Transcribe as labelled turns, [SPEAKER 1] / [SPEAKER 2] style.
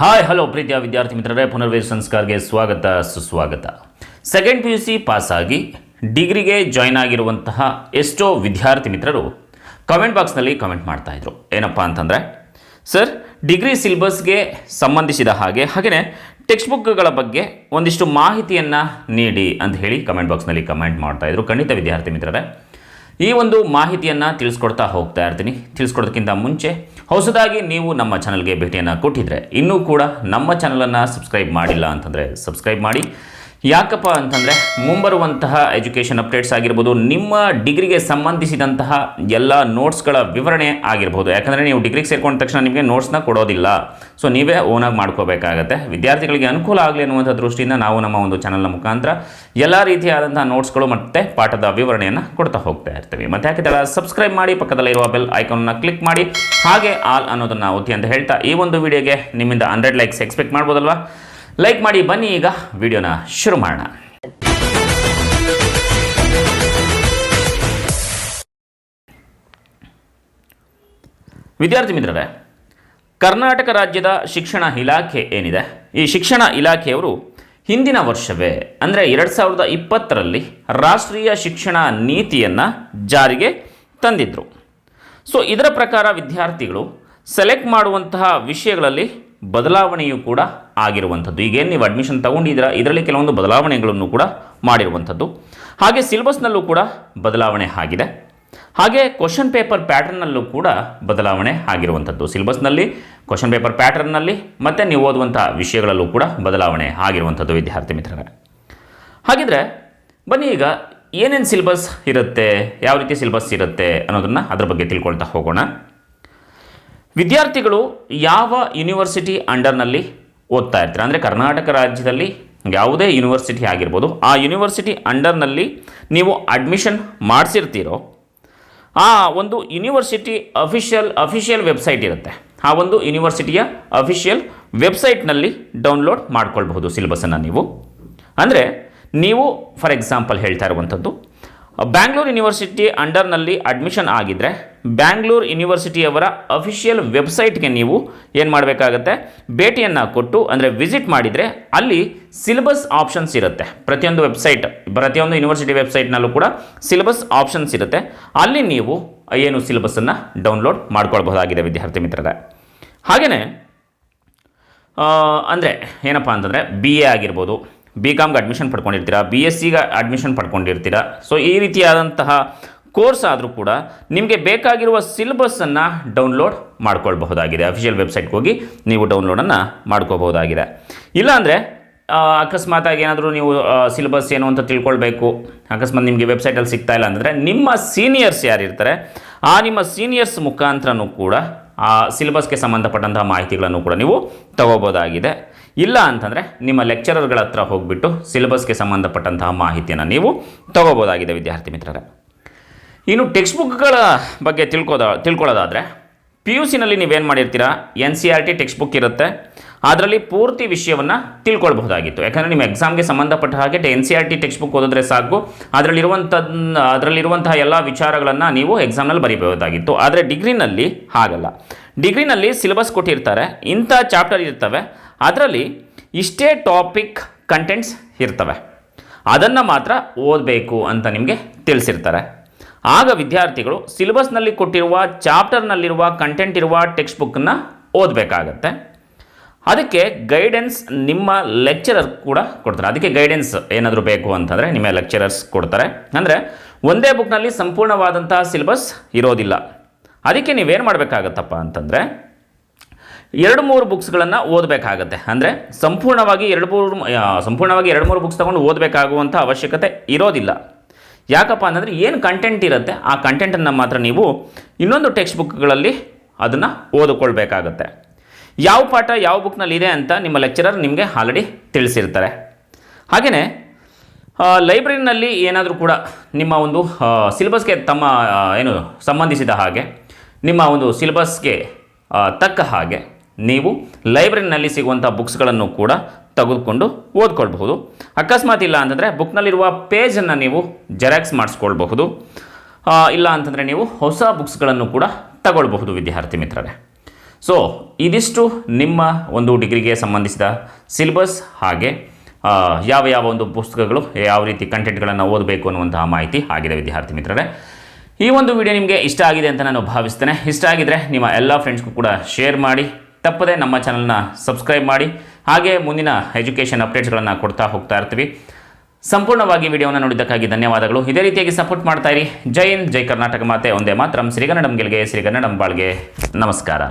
[SPEAKER 1] Hi hello ಪ್ರೀತಿಯ ವಿದ್ಯಾರ್ಥಿ ಮಿತ್ರರೇ, ಪುನರ್ವೇಶ ಸಂಸ್ಕಾರಕ್ಕೆ ಸ್ವಾಗತ ಸುಸ್ವಾಗತ. ಸೆಕೆಂಡ್ PUC ಪಾಸಾಗಿ ಡಿಗ್ರಿಗೆ ಜಾಯ್ನ್ ಆಗಿರುವಂತಹ ಎಷ್ಟೋ ವಿದ್ಯಾರ್ಥಿ ಮಿತ್ರರು ಕಮೆಂಟ್ ಬಾಕ್ಸ್ನಲ್ಲಿ ಕಮೆಂಟ್ ಮಾಡ್ತಾಯಿದ್ರು. ಏನಪ್ಪ ಅಂತಂದರೆ, ಸರ್ ಡಿಗ್ರಿ ಸಿಲೆಬಸ್ಗೆ ಸಂಬಂಧಿಸಿದ ಹಾಗೆಯೇ ಟೆಕ್ಸ್ಟ್ ಬುಕ್ಗಳ ಬಗ್ಗೆ ಒಂದಿಷ್ಟು ಮಾಹಿತಿಯನ್ನು ನೀಡಿ ಅಂತ ಹೇಳಿ ಕಮೆಂಟ್ ಬಾಕ್ಸ್ನಲ್ಲಿ ಕಮೆಂಟ್ ಮಾಡ್ತಾಯಿದ್ರು. ಖಂಡಿತ ವಿದ್ಯಾರ್ಥಿ ಮಿತ್ರರೇ, ಈ ಒಂದು ಮಾಹಿತಿಯನ್ನು ತಿಳಿಸ್ಕೊಡ್ತಾ ಹೋಗ್ತಾ ಇರ್ತೀನಿ. ತಿಳಿಸ್ಕೊಡೋದಕ್ಕಿಂತ ಮುಂಚೆ ಹೊಸದಾಗಿ ನೀವು ನಮ್ಮ ಚಾನಲ್ಗೆ ಭೇಟಿಯನ್ನು ಕೊಟ್ಟಿದ್ರೆ ಇನ್ನೂ ಕೂಡ ನಮ್ಮ ಚಾನಲನ್ನು ಸಬ್ಸ್ಕ್ರೈಬ್ ಮಾಡಿಲ್ಲ ಅಂತಂದರೆ ಸಬ್ಸ್ಕ್ರೈಬ್ ಮಾಡಿ. ಯಾಕಪ್ಪ ಅಂತಂದರೆ ಮುಂಬರುವಂತಹ ಎಜುಕೇಷನ್ ಅಪ್ಡೇಟ್ಸ್ ಆಗಿರ್ಬೋದು, ನಿಮ್ಮ ಡಿಗ್ರಿಗೆ ಸಂಬಂಧಿಸಿದಂತಹ ಎಲ್ಲ ನೋಟ್ಸ್ಗಳ ವಿವರಣೆ ಆಗಿರ್ಬೋದು. ಯಾಕಂದರೆ ನೀವು ಡಿಗ್ರಿಗೆ ಸೇರ್ಕೊಂಡ ತಕ್ಷಣ ನಿಮಗೆ ನೋಟ್ಸ್ನ ಕೊಡೋದಿಲ್ಲ, ಸೊ ನೀವೇ ಓನಾಗಿ ಮಾಡ್ಕೋಬೇಕಾಗತ್ತೆ. ವಿದ್ಯಾರ್ಥಿಗಳಿಗೆ ಅನುಕೂಲ ಆಗಲಿ ಅನ್ನುವಂಥ ದೃಷ್ಟಿಯಿಂದ ನಾವು ನಮ್ಮ ಒಂದು ಚಾನಲ್ನ ಮುಖಾಂತರ ಎಲ್ಲ ರೀತಿಯಾದಂಥ ನೋಟ್ಸ್ಗಳು ಮತ್ತು ಪಾಠದ ವಿವರಣೆಯನ್ನು ಕೊಡ್ತಾ ಹೋಗ್ತಾ ಇರ್ತೀವಿ. ಮತ್ತು ಯಾಕೆ ಸಬ್ಸ್ಕ್ರೈಬ್ ಮಾಡಿ, ಪಕ್ಕದಲ್ಲಿರುವ ಬೆಲ್ ಐಕಾನ್ನ ಕ್ಲಿಕ್ ಮಾಡಿ, ಹಾಗೆ ಆಲ್ ಅನ್ನೋದನ್ನು ಒತ್ತಿ ಅಂತ ಹೇಳ್ತಾ ಈ ಒಂದು ವಿಡಿಯೋಗೆ ನಿಮ್ಮಿಂದ 100 ಲೈಕ್ಸ್ ಎಕ್ಸ್ಪೆಕ್ಟ್ ಮಾಡ್ಬೋದಲ್ವಾ? ಲೈಕ್ ಮಾಡಿ. ಬನ್ನಿ ಈಗ ವಿಡಿಯೋನ ಶುರು ಮಾಡೋಣ. ವಿದ್ಯಾರ್ಥಿ ಮಿತ್ರರೇ, ಕರ್ನಾಟಕ ರಾಜ್ಯದ ಶಿಕ್ಷಣ ಇಲಾಖೆ ಏನಿದೆ, ಈ ಶಿಕ್ಷಣ ಇಲಾಖೆಯವರು ಹಿಂದಿನ ವರ್ಷವೇ ಅಂದರೆ 2020ರಲ್ಲಿ ರಾಷ್ಟ್ರೀಯ ಶಿಕ್ಷಣ ನೀತಿಯನ್ನು ಜಾರಿಗೆ ತಂದಿದ್ದರು. ಸೊ ಇದರ ಪ್ರಕಾರ ವಿದ್ಯಾರ್ಥಿಗಳು ಸೆಲೆಕ್ಟ್ ಮಾಡುವಂತಹ ವಿಷಯಗಳಲ್ಲಿ ಬದಲಾವಣೆಯೂ ಕೂಡ ಆಗಿರುವಂಥದ್ದು. ಈಗೇನು ನೀವು ಅಡ್ಮಿಷನ್ ತಗೊಂಡಿದ್ದೀರಾ, ಇದರಲ್ಲಿ ಕೆಲವೊಂದು ಬದಲಾವಣೆಗಳನ್ನು ಕೂಡ ಮಾಡಿರುವಂಥದ್ದು. ಹಾಗೆ ಸಿಲೆಬಸ್ನಲ್ಲೂ ಕೂಡ ಬದಲಾವಣೆ ಆಗಿದೆ. ಹಾಗೆ ಕ್ವಶನ್ ಪೇಪರ್ ಪ್ಯಾಟರ್ನಲ್ಲೂ ಕೂಡ ಬದಲಾವಣೆ ಆಗಿರುವಂಥದ್ದು. ಸಿಲೆಬಸ್ನಲ್ಲಿ, ಕ್ವಶನ್ ಪೇಪರ್ ಪ್ಯಾಟರ್ನಲ್ಲಿ ಮತ್ತು ನೀವು ಓದುವಂಥ ವಿಷಯಗಳಲ್ಲೂ ಕೂಡ ಬದಲಾವಣೆ ಆಗಿರುವಂಥದ್ದು ವಿದ್ಯಾರ್ಥಿ ಮಿತ್ರರೇ. ಹಾಗಿದ್ರೆ ಬನ್ನಿ ಈಗ ಏನೇನು ಸಿಲೆಬಸ್ ಇರುತ್ತೆ, ಯಾವ ರೀತಿ ಸಿಲೆಬಸ್ ಇರುತ್ತೆ ಅನ್ನೋದನ್ನು ಅದರ ಬಗ್ಗೆ ತಿಳ್ಕೊಳ್ತಾ ಹೋಗೋಣ. ವಿದ್ಯಾರ್ಥಿಗಳು ಯಾವ ಯೂನಿವರ್ಸಿಟಿ ಅಂಡರ್ನಲ್ಲಿ ಓದ್ತಾ ಇರ್ತಾರೆ, ಅಂದರೆ ಕರ್ನಾಟಕ ರಾಜ್ಯದಲ್ಲಿ ಯಾವುದೇ ಯೂನಿವರ್ಸಿಟಿ ಆಗಿರ್ಬೋದು, ಆ ಯೂನಿವರ್ಸಿಟಿ ಅಂಡರ್ನಲ್ಲಿ ನೀವು ಅಡ್ಮಿಷನ್ ಮಾಡಿಸಿರ್ತೀರೋ ಆ ಒಂದು ಯೂನಿವರ್ಸಿಟಿ ಅಫಿಷಿಯಲ್ ವೆಬ್ಸೈಟ್ ಇರುತ್ತೆ. ಆ ಒಂದು ಯೂನಿವರ್ಸಿಟಿಯ ಅಫಿಷಿಯಲ್ ವೆಬ್ಸೈಟ್ನಲ್ಲಿ ಡೌನ್ಲೋಡ್ ಮಾಡ್ಕೊಳ್ಬಹುದು ಸಿಲೆಬಸನ್ನು ನೀವು. ಅಂದರೆ ನೀವು ಫಾರ್ ಎಕ್ಸಾಂಪಲ್ ಹೇಳ್ತಾ ಇರುವಂಥದ್ದು, ಬ್ಯಾಂಗ್ಳೂರು ಯೂನಿವರ್ಸಿಟಿ ಅಂಡರ್ನಲ್ಲಿ ಅಡ್ಮಿಷನ್ ಆಗಿದ್ದರೆ ಬ್ಯಾಂಗ್ಳೂರು ಯೂನಿವರ್ಸಿಟಿಯವರ ಅಫಿಷಿಯಲ್ ವೆಬ್ಸೈಟ್ಗೆ ನೀವು ಏನು ಮಾಡಬೇಕಾಗತ್ತೆ, ಭೇಟಿಯನ್ನು ಕೊಟ್ಟು ಅಂದರೆ ವಿಸಿಟ್ ಮಾಡಿದರೆ ಅಲ್ಲಿ ಸಿಲೆಬಸ್ ಆಪ್ಷನ್ಸ್ ಇರುತ್ತೆ. ಪ್ರತಿಯೊಂದು ಯೂನಿವರ್ಸಿಟಿ ವೆಬ್ಸೈಟ್ನಲ್ಲೂ ಕೂಡ ಸಿಲೆಬಸ್ ಆಪ್ಷನ್ಸ್ ಇರುತ್ತೆ. ಅಲ್ಲಿ ನೀವು ಏನು ಸಿಲೆಬಸನ್ನು ಡೌನ್ಲೋಡ್ ಮಾಡ್ಕೊಳ್ಬಹುದಾಗಿದೆ ವಿದ್ಯಾರ್ಥಿ ಮಿತ್ರರೇ. ಹಾಗೆಯೇ ಅಂದರೆ ಏನಪ್ಪ ಅಂತಂದರೆ BA ಆಗಿರ್ಬೋದು, BComಗೆ ಅಡ್ಮಿಷನ್ ಪಡ್ಕೊಂಡಿರ್ತೀರಾ, BScಗೆ ಅಡ್ಮಿಷನ್ ಪಡ್ಕೊಂಡಿರ್ತೀರಾ. ಸೊ ಈ ರೀತಿಯಾದಂತಹ ಕೋರ್ಸ್ ಆದರೂ ಕೂಡ ನಿಮಗೆ ಬೇಕಾಗಿರುವ ಸಿಲೆಬಸ್ಸನ್ನು ಡೌನ್ಲೋಡ್ ಮಾಡ್ಕೊಳ್ಬಹುದಾಗಿದೆ. ಅಫಿಷಿಯಲ್ ವೆಬ್ಸೈಟ್ಗೆ ಹೋಗಿ ನೀವು ಡೌನ್ಲೋಡನ್ನು ಮಾಡ್ಕೋಬಹುದಾಗಿದೆ. ಇಲ್ಲಾಂದರೆ ಅಕಸ್ಮಾತಾಗಿ ಏನಾದರೂ ನೀವು ಸಿಲೆಬಸ್ ಏನು ಅಂತ ತಿಳ್ಕೊಳ್ಬೇಕು, ಅಕಸ್ಮಾತ್ ನಿಮಗೆ ವೆಬ್ಸೈಟಲ್ಲಿ ಸಿಗ್ತಾ ಇಲ್ಲ ಅಂದರೆ ನಿಮ್ಮ ಸೀನಿಯರ್ಸ್ ಯಾರಿರ್ತಾರೆ ಆ ನಿಮ್ಮ ಸೀನಿಯರ್ಸ್ ಮುಖಾಂತರನೂ ಕೂಡ ಆ ಸಿಲೆಬಸ್ಗೆ ಸಂಬಂಧಪಟ್ಟಂತಹ ಮಾಹಿತಿಗಳನ್ನು ಕೂಡ ನೀವು ತಗೋಬೋದಾಗಿದೆ. ಇಲ್ಲ ಅಂತಂದರೆ ನಿಮ್ಮ ಲೆಕ್ಚರರ್ಗಳ ಹತ್ರ ಹೋಗಿಬಿಟ್ಟು ಸಿಲೆಬಸ್ಗೆ ಸಂಬಂಧಪಟ್ಟಂತಹ ಮಾಹಿತಿಯನ್ನು ನೀವು ತಗೋಬೋದಾಗಿದೆ ವಿದ್ಯಾರ್ಥಿ ಮಿತ್ರರೇ. ಇನ್ನು ಟೆಕ್ಸ್ಟ್ ಬುಕ್ಗಳ ಬಗ್ಗೆ ತಿಳ್ಕೊಳ್ಳೋದಾದರೆ PUCನಲ್ಲಿ ನೀವೇನು ಮಾಡಿರ್ತೀರಾ, NCERT ಟೆಕ್ಸ್ಟ್ ಬುಕ್ ಇರುತ್ತೆ. ಅದರಲ್ಲಿ ಪೂರ್ತಿ ವಿಷಯವನ್ನು ಯಾಕಂದರೆ ನಿಮ್ಮ ಎಕ್ಸಾಮ್ಗೆ ಸಂಬಂಧಪಟ್ಟ ಹಾಗೆ NCERT ಟೆಕ್ಸ್ಟ್ ಬುಕ್ ಓದಿದ್ರೆ ಸಾಕು, ಅದರಲ್ಲಿರುವಂತಹ ಎಲ್ಲ ವಿಚಾರಗಳನ್ನು ನೀವು ಎಕ್ಸಾಮ್ನಲ್ಲಿ ಬರೀಬಹುದಾಗಿತ್ತು. ಆದರೆ ಡಿಗ್ರಿನಲ್ಲಿ ಹಾಗಲ್ಲ. ಡಿಗ್ರಿನಲ್ಲಿ ಸಿಲೆಬಸ್ ಕೊಟ್ಟಿರ್ತಾರೆ, ಇಂಥ ಚಾಪ್ಟರ್ ಇರ್ತವೆ, ಅದರಲ್ಲಿ ಇಷ್ಟೇ ಟಾಪಿಕ್ ಕಂಟೆಂಟ್ಸ್ ಇರ್ತವೆ, ಅದನ್ನು ಮಾತ್ರ ಓದಬೇಕು ಅಂತ ನಿಮಗೆ ತಿಳಿಸಿರ್ತಾರೆ. ಆಗ ವಿದ್ಯಾರ್ಥಿಗಳು ಸಿಲೆಬಸ್ನಲ್ಲಿ ಕೊಟ್ಟಿರುವ ಚಾಪ್ಟರ್ನಲ್ಲಿರುವ ಕಂಟೆಂಟ್ ಇರುವ ಟೆಕ್ಸ್ಟ್ ಬುಕ್ಕನ್ನು ಓದಬೇಕಾಗತ್ತೆ. ಅದಕ್ಕೆ ಗೈಡೆನ್ಸ್ ನಿಮ್ಮ ಲೆಕ್ಚರರ್ ಕೂಡ ಕೊಡ್ತಾರೆ. ಅದಕ್ಕೆ ಗೈಡೆನ್ಸ್ ಏನಾದರೂ ಬೇಕು ಅಂತಂದರೆ ನಿಮ್ಮ ಲೆಕ್ಚರರ್ಸ್ ಕೊಡ್ತಾರೆ. ಅಂದರೆ ಒಂದೇ ಬುಕ್ನಲ್ಲಿ ಸಂಪೂರ್ಣವಾದಂತಹ ಸಿಲೆಬಸ್ ಇರೋದಿಲ್ಲ. ಅದಕ್ಕೆ ನೀವೇನು ಮಾಡಬೇಕಾಗತ್ತಪ್ಪ ಅಂತಂದರೆ 2-3 ಬುಕ್ಸ್ಗಳನ್ನು ಓದಬೇಕಾಗತ್ತೆ. ಅಂದರೆ ಸಂಪೂರ್ಣವಾಗಿ 2-3 ಬುಕ್ಸ್ ತೊಗೊಂಡು ಓದಬೇಕಾಗುವಂಥ ಅವಶ್ಯಕತೆ ಇರೋದಿಲ್ಲ. ಯಾಕಪ್ಪ ಅಂತಂದರೆ ಏನು ಕಂಟೆಂಟ್ ಇರುತ್ತೆ ಆ ಕಂಟೆಂಟನ್ನು ಮಾತ್ರ ನೀವು ಇನ್ನೊಂದು ಟೆಕ್ಸ್ಟ್ ಬುಕ್ಗಳಲ್ಲಿ ಅದನ್ನು ಓದಿಕೊಳ್ಬೇಕಾಗತ್ತೆ. ಯಾವ ಪಾಠ ಯಾವ ಬುಕ್ನಲ್ಲಿ ಇದೆ ಅಂತ ನಿಮ್ಮ ಲೆಕ್ಚರರ್ ನಿಮಗೆ ಆಲ್ರೆಡಿ ತಿಳಿಸಿರ್ತಾರೆ. ಹಾಗೆಯೇ ಲೈಬ್ರರಿನಲ್ಲಿ ಏನಾದರೂ ಕೂಡ ನಿಮ್ಮ ಒಂದು ಸಿಲೆಬಸ್ಗೆ ಸಂಬಂಧಿಸಿದ ಹಾಗೆ ನಿಮ್ಮ ಒಂದು ಸಿಲೆಬಸ್ಗೆ ತಕ್ಕ ಹಾಗೆ ನೀವು ಲೈಬ್ರರಿನಲ್ಲಿ ಸಿಗುವಂಥ ಬುಕ್ಸ್ಗಳನ್ನು ಕೂಡ ತೆಗೆದುಕೊಂಡು ಓದ್ಕೊಳ್ಬಹುದು. ಅಕಸ್ಮಾತ್ ಇಲ್ಲ ಅಂತಂದರೆ ಬುಕ್ನಲ್ಲಿರುವ ಪೇಜನ್ನು ನೀವು ಜೆರಾಕ್ಸ್ ಮಾಡಿಸ್ಕೊಳ್ಬಹುದು. ಇಲ್ಲ ಅಂತಂದರೆ ನೀವು ಹೊಸ ಬುಕ್ಸ್ಗಳನ್ನು ಕೂಡ ತಗೊಳ್ಬಹುದು ವಿದ್ಯಾರ್ಥಿ ಮಿತ್ರರೇ. ಸೊ ಇದಿಷ್ಟು ನಿಮ್ಮ ಒಂದು ಡಿಗ್ರಿಗೆ ಸಂಬಂಧಿಸಿದ ಸಿಲೆಬಸ್ ಹಾಗೆ ಯಾವ ಯಾವ ಒಂದು ಪುಸ್ತಕಗಳು ಯಾವ ರೀತಿ ಕಂಟೆಂಟ್ಗಳನ್ನು ಓದಬೇಕು ಅನ್ನುವಂತಹ ಮಾಹಿತಿ ಆಗಿದೆ ವಿದ್ಯಾರ್ಥಿ ಮಿತ್ರರೇ. ಈ ಒಂದು ವಿಡಿಯೋ ನಿಮಗೆ ಇಷ್ಟ ಆಗಿದೆ ಅಂತ ನಾನು ಭಾವಿಸ್ತೇನೆ. ಇಷ್ಟ ಆಗಿದ್ದರೆ ನಿಮ್ಮ ಎಲ್ಲ ಫ್ರೆಂಡ್ಸ್ಗೂ ಕೂಡ ಶೇರ್ ಮಾಡಿ, ತಪ್ಪದೆ ನಮ್ಮ ಚಾನಲ್ನ ಸಬ್ಸ್ಕ್ರೈಬ್ ಮಾಡಿ, ಹಾಗೆ ಮುಂದಿನ ಎಜುಕೇಷನ್ ಅಪ್ಡೇಟ್ಸ್ಗಳನ್ನು ಕೊಡ್ತಾ ಹೋಗ್ತಾ ಇರ್ತೀವಿ. ಸಂಪೂರ್ಣವಾಗಿ ವಿಡಿಯೋವನ್ನು ನೋಡಿದ್ದಕ್ಕಾಗಿ ಧನ್ಯವಾದಗಳು. ಇದೇ ರೀತಿಯಾಗಿ ಸಪೋರ್ಟ್ ಮಾಡ್ತಾ ಇರಿ. ಜೈ ಹಿಂದ್, ಜೈ ಕರ್ನಾಟಕ ಮಾತೆ, ಒಂದೇ ಮಾತರಂ. ಶ್ರೀಗನ್ನಡಂ ಗೆಲ್ಗೆ, ಶ್ರೀಗನ್ನಡಂ ಬಾಳ್ಗೆ. ನಮಸ್ಕಾರ.